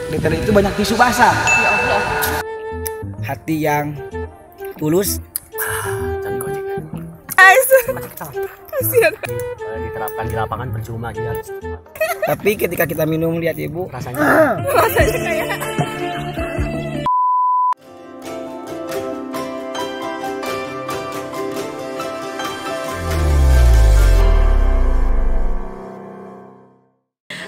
Literally itu banyak tisu basah. Ya Allah. Hati yang tulus. Cari gojek. Kasihan. Diterapkan di lapangan percuma gitu. Tapi ketika kita minum lihat ibu Rasanya Rasanya kayak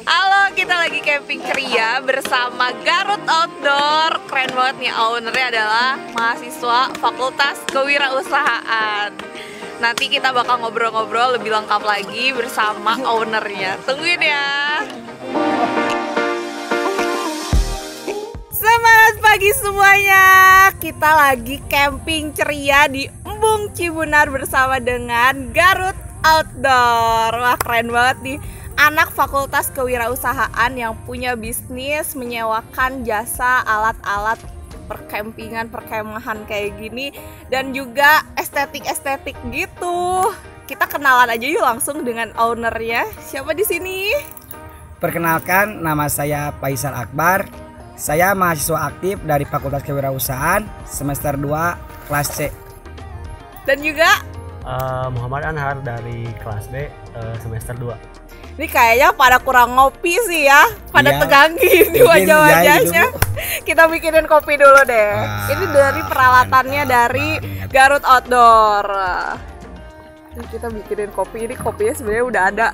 Halo, kita lagi camping ceria bersama Garut Outdoor. Keren banget nih, ownernya adalah mahasiswa Fakultas Kewirausahaan. Nanti kita bakal ngobrol-ngobrol lebih lengkap lagi bersama ownernya. Tungguin ya. Semangat pagi semuanya. Kita lagi camping ceria di Embung Cibunar bersama dengan Garut Outdoor. Wah, keren banget nih. Anak Fakultas Kewirausahaan yang punya bisnis menyewakan jasa alat-alat perkempingan, perkemahan kayak gini, dan juga estetik-estetik gitu. Kita kenalan aja yuk langsung dengan ownernya. Siapa di sini? Perkenalkan, nama saya Faisal Akbar. Saya mahasiswa aktif dari Fakultas Kewirausahaan semester 2 kelas C. Dan juga Muhammad Anhar dari kelas B semester 2. ini kayaknya pada kurang ngopi sih ya, pada Iya, tegang gini mungkin wajah-wajahnya. ya, gitu, Kita bikinin kopi dulu deh. Ini dari peralatannya mantap dari banget. Garut Outdoor. Ini kita bikinin kopi, ini kopinya sebenarnya udah ada.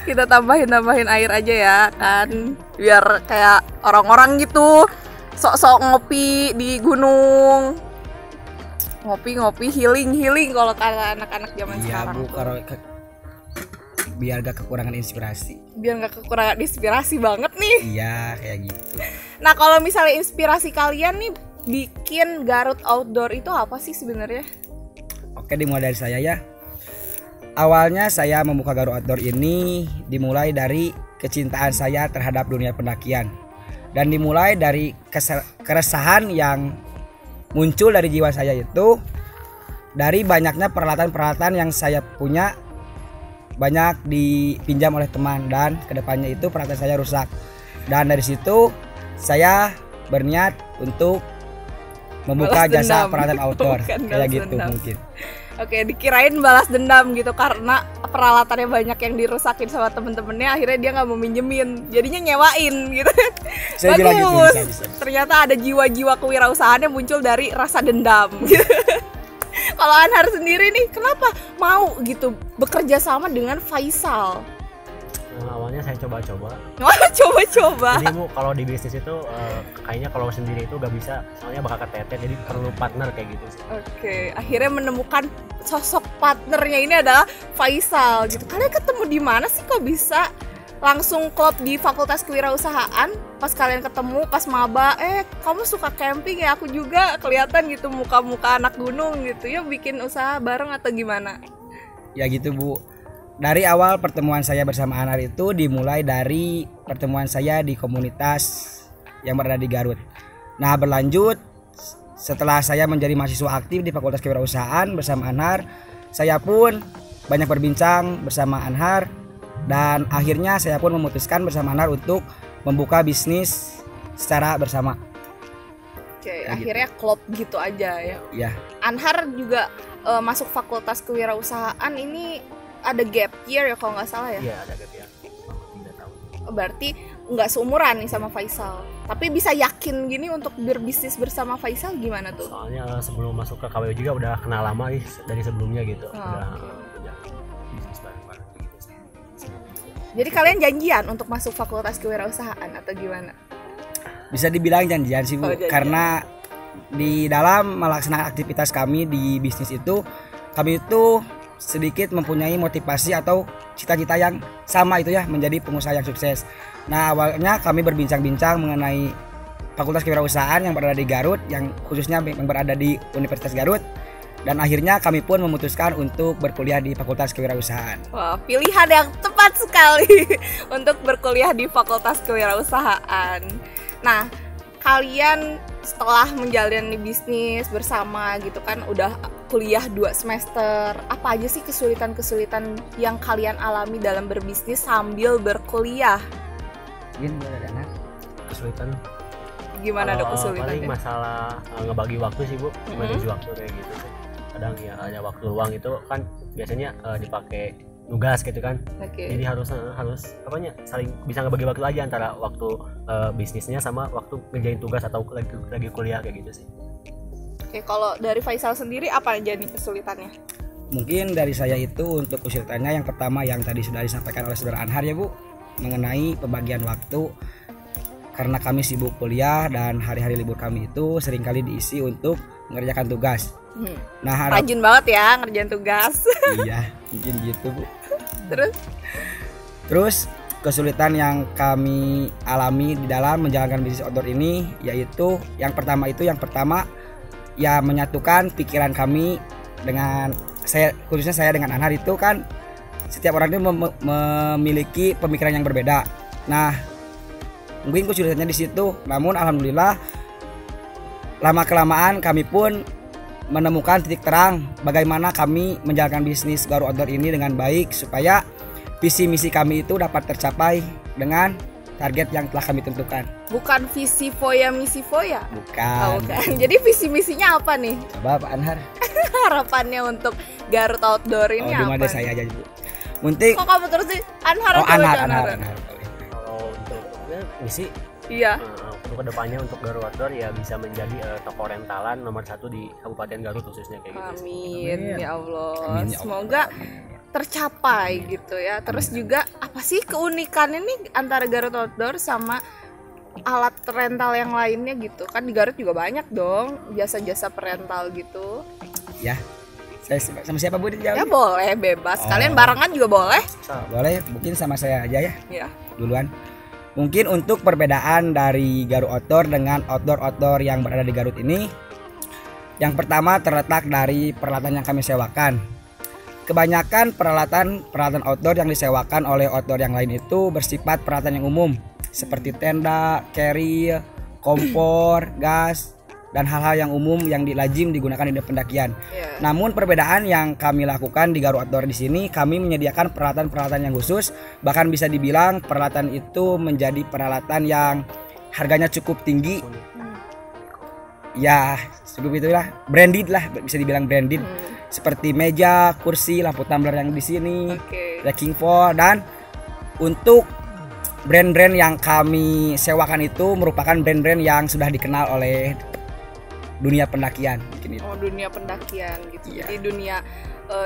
Kita tambahin air aja ya kan, biar kayak orang-orang gitu sok-sok ngopi di gunung. Ngopi-ngopi healing kalau kata anak-anak zaman Iya sekarang. bu, biar gak kekurangan inspirasi. Biar nggak kekurangan inspirasi banget nih. Iya kayak gitu. Nah, kalau misalnya inspirasi kalian nih bikin Garut Outdoor itu apa sih sebenarnya? Oke, dimulai dari saya ya. Awalnya saya membuka Garut Outdoor ini dimulai dari kecintaan saya terhadap dunia pendakian. Dan dimulai dari keresahan yang muncul dari jiwa saya itu dari banyaknya peralatan-peralatan yang saya punya banyak dipinjam oleh teman, dan kedepannya itu peralatan saya rusak. Dan dari situ saya berniat untuk membuka Balas jasa dendam. peralatan outdoor Bukan kayak balas gitu dendam. mungkin. Oke, dikirain balas dendam gitu karena peralatannya banyak yang dirusakin sama temen-temennya, akhirnya dia nggak mau minjemin, jadinya nyewain gitu. Saya bilang gitu, Bagus. bisa. Ternyata ada jiwa-jiwa kewirausahaan yang muncul dari rasa dendam. Kalau Anhar sendiri nih, kenapa mau gitu bekerja sama dengan Faisal? Awalnya saya coba-coba. Wah, coba-coba. Jadi Bu, kalau di bisnis itu kayaknya kalau sendiri itu gak bisa, soalnya bakal keteter, jadi perlu partner kayak gitu sih. Oke, akhirnya menemukan sosok partnernya ini adalah Faisal gitu. Kalian ketemu di mana sih kok bisa langsung klop di Fakultas Kewirausahaan? Pas kalian ketemu pas maba, kamu suka camping ya, aku juga, kelihatan gitu muka-muka anak gunung gitu. Yuk bikin usaha bareng atau gimana? Ya gitu Bu. Dari awal pertemuan saya bersama Anar itu dimulai dari pertemuan saya di komunitas yang berada di Garut. Nah, berlanjut setelah saya menjadi mahasiswa aktif di Fakultas Kewirausahaan bersama Anar, saya pun banyak berbincang bersama Anar, dan akhirnya saya pun memutuskan bersama Anar untuk membuka bisnis secara bersama. Oke, Ya, akhirnya klop gitu aja ya. Ya, Anhar juga masuk Fakultas Kewirausahaan ini ada gap year ya kalau nggak salah ya. Iya, ada gap ya. 3 tahun. Berarti nggak seumuran nih sama Faisal. Tapi bisa yakin gini untuk berbisnis bersama Faisal gimana tuh? Soalnya sebelum masuk ke KW juga udah kenal lama dari sebelumnya gitu. Udah bisnis bareng-bareng gitu sih. Jadi kalian janjian untuk masuk Fakultas Kewirausahaan atau gimana? bisa dibilang janjian sih Bu, Oh, janjian. karena di dalam melaksanakan aktivitas kami di bisnis itu, kami itu sedikit mempunyai motivasi atau cita-cita yang sama itu ya, menjadi pengusaha yang sukses. Nah, awalnya kami berbincang-bincang mengenai Fakultas Kewirausahaan yang berada di Garut, yang khususnya yang berada di Universitas Garut, dan akhirnya kami pun memutuskan untuk berkuliah di Fakultas Kewirausahaan. Wah, pilihan yang tepat sekali untuk berkuliah di Fakultas Kewirausahaan. Nah, kalian setelah menjalani bisnis bersama gitu kan, udah kuliah 2 semester, apa aja sih kesulitan-kesulitan yang kalian alami dalam berbisnis sambil berkuliah? Mungkin ada anak. Kesulitan. Gimana dok Paling kesulitannya? masalah ngebagi waktu sih Bu, bagi waktu kayak gitu sih. Kadang ya ada waktu luang itu kan biasanya dipakai tugas gitu kan. Oke. Jadi harus apanya saling bisa ngebagi waktu aja antara waktu bisnisnya sama waktu ngerjain tugas atau lagi kuliah kayak gitu sih. Oke, kalau dari Faisal sendiri apa aja nih kesulitannya? Mungkin dari saya itu untuk kesulitannya yang pertama yang tadi sudah disampaikan oleh Saudara Anhar ya Bu, mengenai pembagian waktu. Karena kami sibuk kuliah dan hari-hari libur kami itu seringkali diisi untuk mengerjakan tugas. Nah, Rajin banget ya ngerjain tugas. iya, mungkin gitu Bu. Terus Kesulitan yang kami alami di dalam menjalankan bisnis outdoor ini yaitu yang pertama ya menyatukan pikiran kami dengan saya, khususnya saya dengan Anhar itu kan setiap orang itu memiliki pemikiran yang berbeda. Nah, mungkin kesulitannya di situ. Namun alhamdulillah lama kelamaan kami pun menemukan titik terang bagaimana kami menjalankan bisnis Garut Outdoor ini dengan baik supaya visi misi kami itu dapat tercapai dengan target yang telah kami tentukan. bukan visi foya misi foya. Bukan. Oh, bukan. Jadi visi misinya apa nih? Coba Pak Anhar. Harapannya untuk Garut Outdoor ini Oh, apa? di saya aja Bu. Muntik. Kok kamu terus sih? Anhar Oh, coba, Anhar. Kalau untuk misi Iya. untuk kedepannya untuk Garut Outdoor ya bisa menjadi toko rentalan nomor 1 di Kabupaten Garut khususnya kayak gitu. Amin ya Allah. Amin, ya Allah. Semoga tercapai gitu ya. Terus juga apa sih keunikannya nih antara Garut Outdoor sama alat rental yang lainnya gitu? Kan di Garut juga banyak dong jasa-jasa perental gitu. Ya. Saya sama siapa Bu dijawab? Ya boleh bebas. Oh. Kalian barengan juga boleh. Boleh, mungkin sama saya aja ya Ya. duluan. Mungkin untuk perbedaan dari Garut Outdoor dengan outdoor yang berada di Garut ini, yang pertama terletak dari peralatan yang kami sewakan. Kebanyakan peralatan outdoor yang disewakan oleh outdoor yang lain itu bersifat peralatan yang umum seperti tenda, carrier, kompor, gas, dan hal-hal yang umum yang lazim digunakan di pendakian. Ya. Namun perbedaan yang kami lakukan di Garut Outdoor di sini, kami menyediakan peralatan-peralatan yang khusus, bahkan bisa dibilang peralatan itu menjadi peralatan yang harganya cukup tinggi. Ya, cukup itulah, branded lah, bisa dibilang branded. Seperti meja, kursi, lampu tumbler yang di sini, Oke. racking for, dan untuk brand-brand yang kami sewakan itu merupakan brand-brand yang sudah dikenal oleh dunia pendakian mungkin itu. Oh, dunia pendakian gitu. Iya. Jadi dunia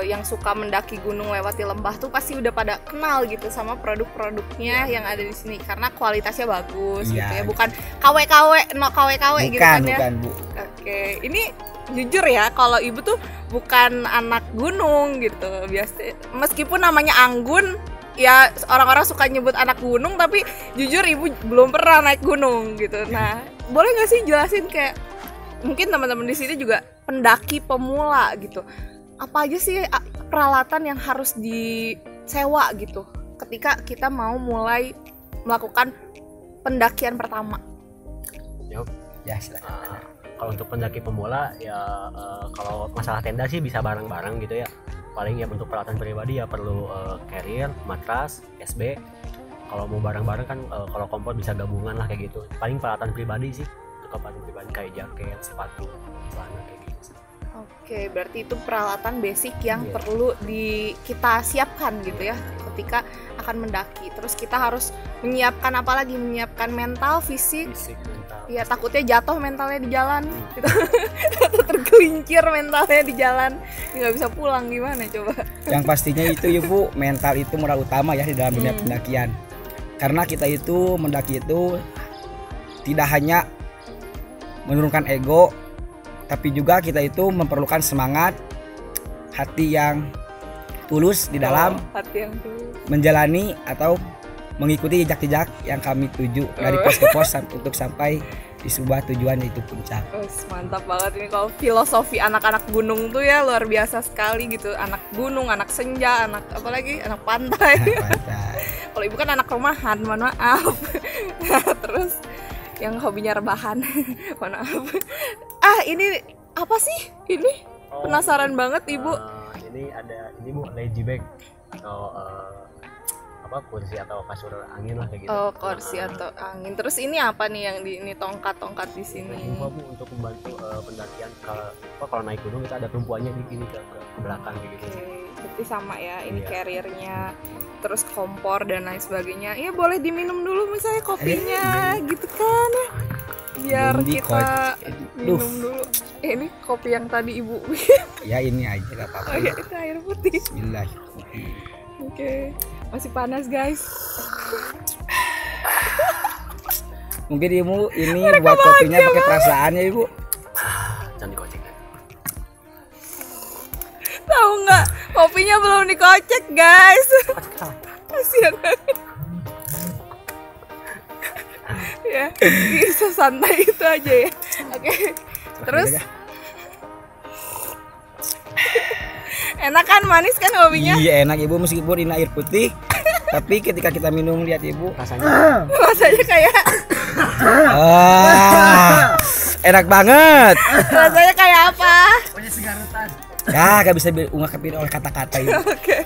yang suka mendaki gunung lewati lembah tuh pasti udah pada kenal gitu sama produk-produknya yang ada di sini karena kualitasnya bagus Iya. gitu ya. Bukan KW-KW, no KW-KW gitu kan ya. Bukan Bu. Oke, ini jujur ya kalau ibu tuh bukan anak gunung gitu. Biasa meskipun namanya Anggun, ya orang-orang suka nyebut anak gunung tapi jujur ibu belum pernah naik gunung gitu. Nah, boleh nggak sih jelasin kayak mungkin teman-teman di sini juga pendaki pemula gitu. Apa aja sih peralatan yang harus disewa gitu ketika kita mau mulai melakukan pendakian pertama? Ya, silakan. Kalau untuk pendaki pemula ya kalau masalah tenda sih bisa bareng-bareng gitu ya. Paling ya untuk peralatan pribadi ya perlu carrier, matras, SB. Kalau mau bareng-bareng kan kalau kompor bisa gabungan lah kayak gitu. Paling peralatan pribadi sih untuk peralatan pribadi kayak jaket, sepatu, celana kayak gitu. Oke, berarti itu peralatan basic yang perlu kita siapkan gitu ya ketika akan mendaki. Terus kita harus menyiapkan apa lagi? Menyiapkan mental, fisik. Mental. Ya takutnya jatuh mentalnya di jalan gitu. Atau tergelincir mentalnya di jalan, nggak bisa pulang gimana coba? Yang pastinya itu ya Bu, mental itu modal utama ya di dalam dunia pendakian. Karena kita itu mendaki itu tidak hanya menurunkan ego, tapi juga kita itu memerlukan semangat, hati yang tulus di dalam hati yang tulus. menjalani atau mengikuti jejak-jejak yang kami tuju dari pos ke pos untuk sampai di sebuah tujuan yaitu puncak. Mantap banget ini kalau filosofi anak-anak gunung tuh ya luar biasa sekali gitu. Anak gunung, anak senja, anak apalagi anak pantai. Kalau ibu kan anak rumahan, mohon maaf. Nah, terus yang hobinya rebahan, mohon maaf. Ini apa sih? Ini penasaran banget ibu. Ini Bu lazy bag atau kursi atau kasur angin lah kayak gitu. Oh, kursi atau angin. Terus ini apa nih yang ini tongkat-tongkat di sini? Tumpuan Bu untuk membantu pendakian kalau naik gunung itu ada tumpuannya di sini ke belakang gitu. Oke, berarti sama ya. Ini Iya. carrier-nya, terus kompor dan lain sebagainya. Ya boleh diminum dulu misalnya kopinya, gitu kan ya. Biar Belum kita minum Duh. dulu. Ini kopi yang tadi Ibu. Ya ini aja gak apa-apa. Oh ya, itu air putih. Bismillahirrahmanirrahim. Oke, masih panas guys. Mungkin Ibu ini buat kopinya pakai perasaan ya Ibu. Jangan dikocek. Tahu nggak? Kopinya belum dikocek guys. Kasihan banget. Ya, bisa santai itu aja ya. Oke. Terus enak kan, manis kan kopinya? Iya enak Ibu, meskipun ini air putih. Tapi ketika kita minum lihat Ibu, Rasanya Rasanya kayak enak banget. rasanya kayak apa? Ya gak bisa diungkapin oleh kata-kata Ibu. Oke.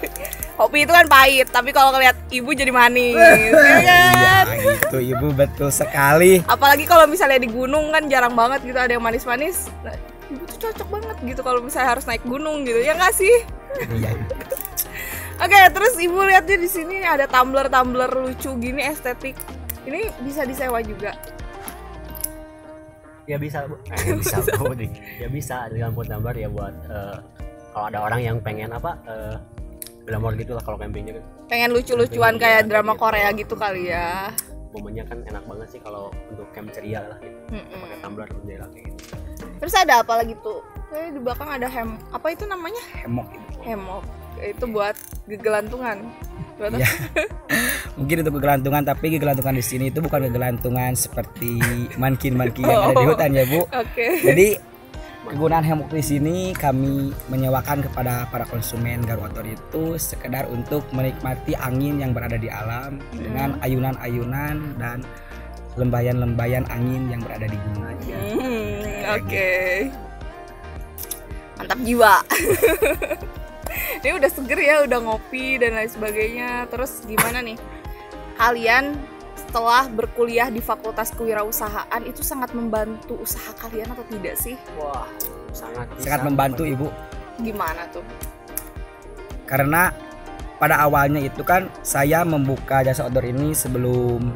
Kopi itu kan pahit, tapi kalau ngeliat Ibu jadi manis. Ya kan? Iya itu Ibu, betul sekali. Apalagi kalau misalnya di gunung kan jarang banget gitu ada yang manis-manis. Nah, Ibu tuh cocok banget gitu kalau misalnya harus naik gunung gitu. Ya nggak sih? Iya. Oke, terus Ibu lihatnya di sini ada tumbler-tumbler lucu gini estetik. Ini bisa disewa juga. ya bisa Bu. Bisa Bu. Ya bisa dengan food number ya buat kalau ada orang yang pengen glamour gitu lah kalau campingnya kan. Pengen lucu-lucuan kayak Iya, drama gitu. Korea gitu kali ya. Momennya kan enak banget sih kalau untuk camp ceria lah gitu. Pakai tumbler bendera kayak gitu. Terus ada apa lagi tuh? Kayak di belakang ada apa itu namanya? Hemok Ibu. Hemok. Itu buat gelantungan. Buat Iya. Mungkin untuk kegelantungan, tapi kegelantungan di sini itu bukan kegelantungan seperti mankin-mankin yang ada di hutan ya Bu. Oke. Jadi kegunaan hemok di sini kami menyewakan kepada para konsumen Garu Outdoor itu sekedar untuk menikmati angin yang berada di alam dengan ayunan-ayunan dan lembayan-lembayan angin yang berada di gunung aja. Oke. Mantap jiwa. Ini udah seger ya, udah ngopi dan lain sebagainya. Terus gimana nih? Kalian setelah berkuliah di Fakultas Kewirausahaan itu sangat membantu usaha kalian atau tidak sih? Wah, sangat Membantu Ibu, Gimana tuh? karena pada awalnya itu kan saya membuka jasa outdoor ini sebelum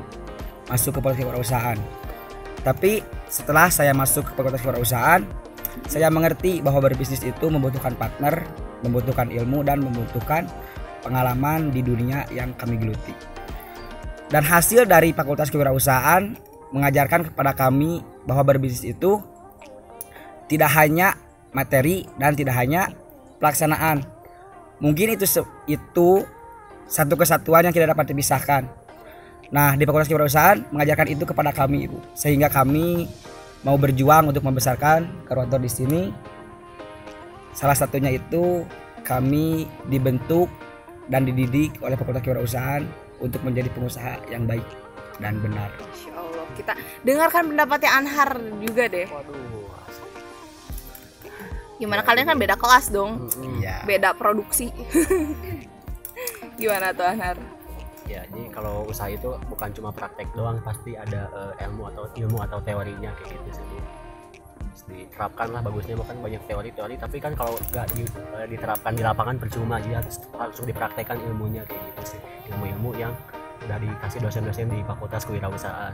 masuk ke Fakultas Kewirausahaan. Tapi setelah saya masuk ke Fakultas Kewirausahaan, saya mengerti bahwa berbisnis itu membutuhkan partner, membutuhkan ilmu, dan membutuhkan pengalaman di dunia yang kami geluti. Dan hasil dari Fakultas Kewirausahaan mengajarkan kepada kami bahwa berbisnis itu tidak hanya materi dan tidak hanya pelaksanaan. Mungkin itu satu kesatuan yang tidak dapat dipisahkan. Nah, di Fakultas Kewirausahaan mengajarkan itu kepada kami, Ibu. Sehingga kami mau berjuang untuk membesarkan Garu Outdoor di sini. Salah satunya itu kami dibentuk dan dididik oleh Fakultas Kewirausahaan untuk menjadi pengusaha yang baik dan benar. Masya Allah, kita dengarkan pendapatnya Anhar juga deh. Waduh. Gimana, kalian kan beda kelas dong, Iya. beda produksi. Gimana tuh Anhar? Ya, jadi kalau usaha itu bukan cuma praktek doang, pasti ada ilmu atau teorinya kayak gitu sih. Terus diterapkan lah, bagusnya bahkan banyak teori-teori, tapi kan kalau nggak diterapkan di lapangan percuma aja, harus langsung dipraktekkan ilmunya kayak gitu sih. Ilmu-ilmu yang udah dikasih dosen-dosen di Fakultas Kewirausahaan.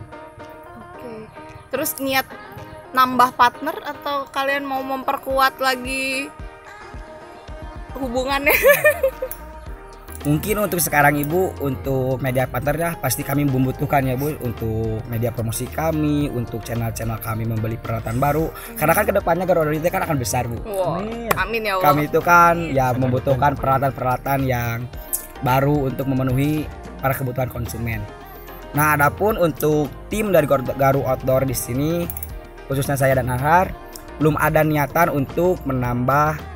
Oke. Terus niat nambah partner atau kalian mau memperkuat lagi hubungannya? Mungkin untuk sekarang Ibu, untuk media partnernya pasti kami membutuhkan ya Bu, untuk media promosi kami, untuk channel-channel kami membeli peralatan baru. Karena kan kedepannya Garu Outdoor itu kan akan besar Bu. Wow. Amin ya Allah. Kami itu kan ya membutuhkan peralatan-peralatan yang baru untuk memenuhi para kebutuhan konsumen. Nah, adapun untuk tim dari Garu Outdoor di sini, khususnya saya dan Anhar, belum ada niatan untuk menambah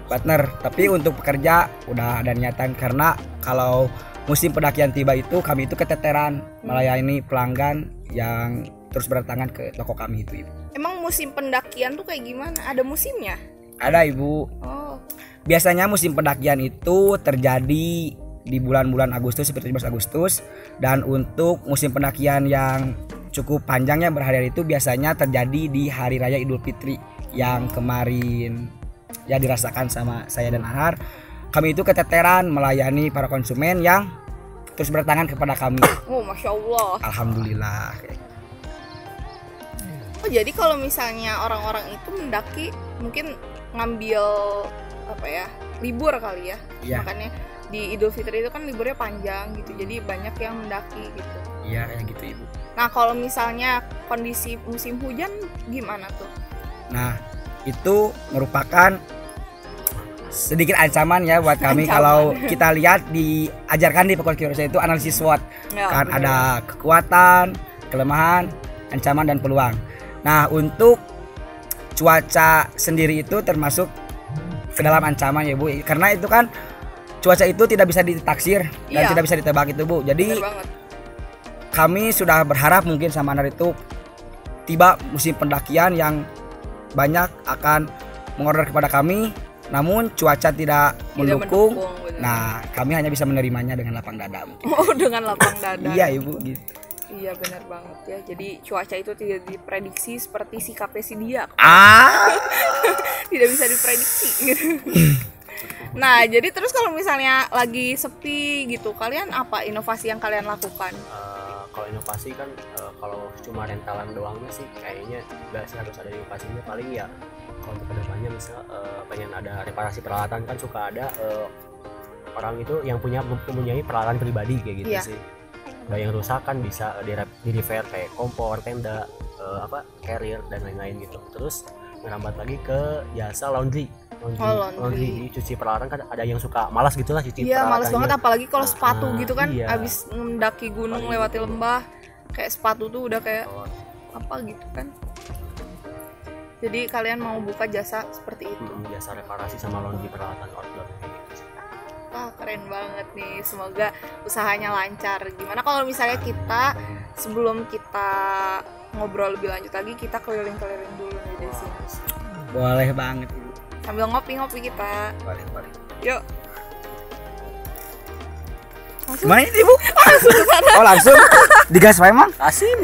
partner. Tapi untuk pekerja udah ada niatan, karena kalau musim pendakian tiba itu kami itu keteteran melayani pelanggan yang terus berdatangan ke toko kami itu, Ibu. Emang musim pendakian tuh kayak gimana? Ada musimnya? Ada Ibu. Oh. Biasanya musim pendakian itu terjadi di bulan-bulan Agustus seperti 17 Agustus. Dan untuk musim pendakian yang cukup panjangnya berhari-hari itu biasanya terjadi di hari raya Idul Fitri yang kemarin ya dirasakan sama saya dan Anhar. Kami itu keteteran melayani para konsumen yang terus berdatangan kepada kami. Oh, Masya Allah. Alhamdulillah. Oh, jadi kalau misalnya orang-orang itu mendaki mungkin ngambil libur kali ya. Iya. Makanya di Idul Fitri itu kan liburnya panjang gitu, jadi banyak yang mendaki gitu. Iya kayak gitu Ibu. Nah kalau misalnya kondisi musim hujan gimana tuh? Nah itu merupakan sedikit ancaman ya buat kami. Ancaman. Kalau kita lihat diajarkan di Fakultas Geologi itu analisis SWOT Ya, kan bener. ada kekuatan, kelemahan, ancaman dan peluang. Nah untuk cuaca sendiri itu termasuk ke dalam ancaman ya Bu, karena itu kan cuaca itu tidak bisa ditaksir dan Iya. tidak bisa ditebak itu Bu. Jadi Bener banget. kami sudah berharap mungkin sama Anar itu tiba musim pendakian yang banyak akan mengorder kepada kami, namun cuaca tidak mendukung. bener. Nah kami hanya bisa menerimanya dengan lapang dada. Oh, dengan lapang dada. Iya Ibu gitu. Iya benar banget ya. Jadi cuaca itu tidak diprediksi seperti sikapnya si dia. Tidak bisa diprediksi gitu. Nah, jadi terus kalau misalnya lagi sepi gitu, kalian apa inovasi yang kalian lakukan? Kalau inovasi kan kalau cuma rentalan doang sih kayaknya nggak sih, harus ada inovasinya. Paling ya kalau untuk kedepannya misal pengen ada reparasi peralatan, kan suka ada orang itu yang mempunyai peralatan pribadi kayak gitu. Iya. Sih udah yang rusak kan bisa di repair kayak kompor, tenda, carrier dan lain-lain gitu. Terus merambat lagi ke jasa laundry. Laundry cuci peralatan kan ada yang suka malas gitu lah cuci Iya, males peralatannya. banget apalagi kalau sepatu gitu kan, iya. abis mendaki gunung Paling lewati gitu. lembah, kayak sepatu tuh udah kayak apa gitu kan. Jadi kalian mau buka jasa seperti itu. Jasa reparasi sama laundry peralatan outdoor kayak gitu sih. Wah, keren banget nih. Semoga usahanya lancar. Gimana kalau misalnya kita sebelum kita ngobrol lebih lanjut lagi, kita keliling-keliling dulu nih di sini. Boleh banget Ibu. Sambil ngopi-ngopi kita. Boleh. Yuk. Gimana ini Ibu? Oh langsung digas Pak emang? Asim.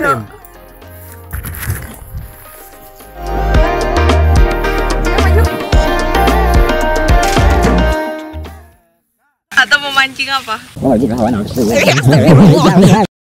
Atau memancing apa?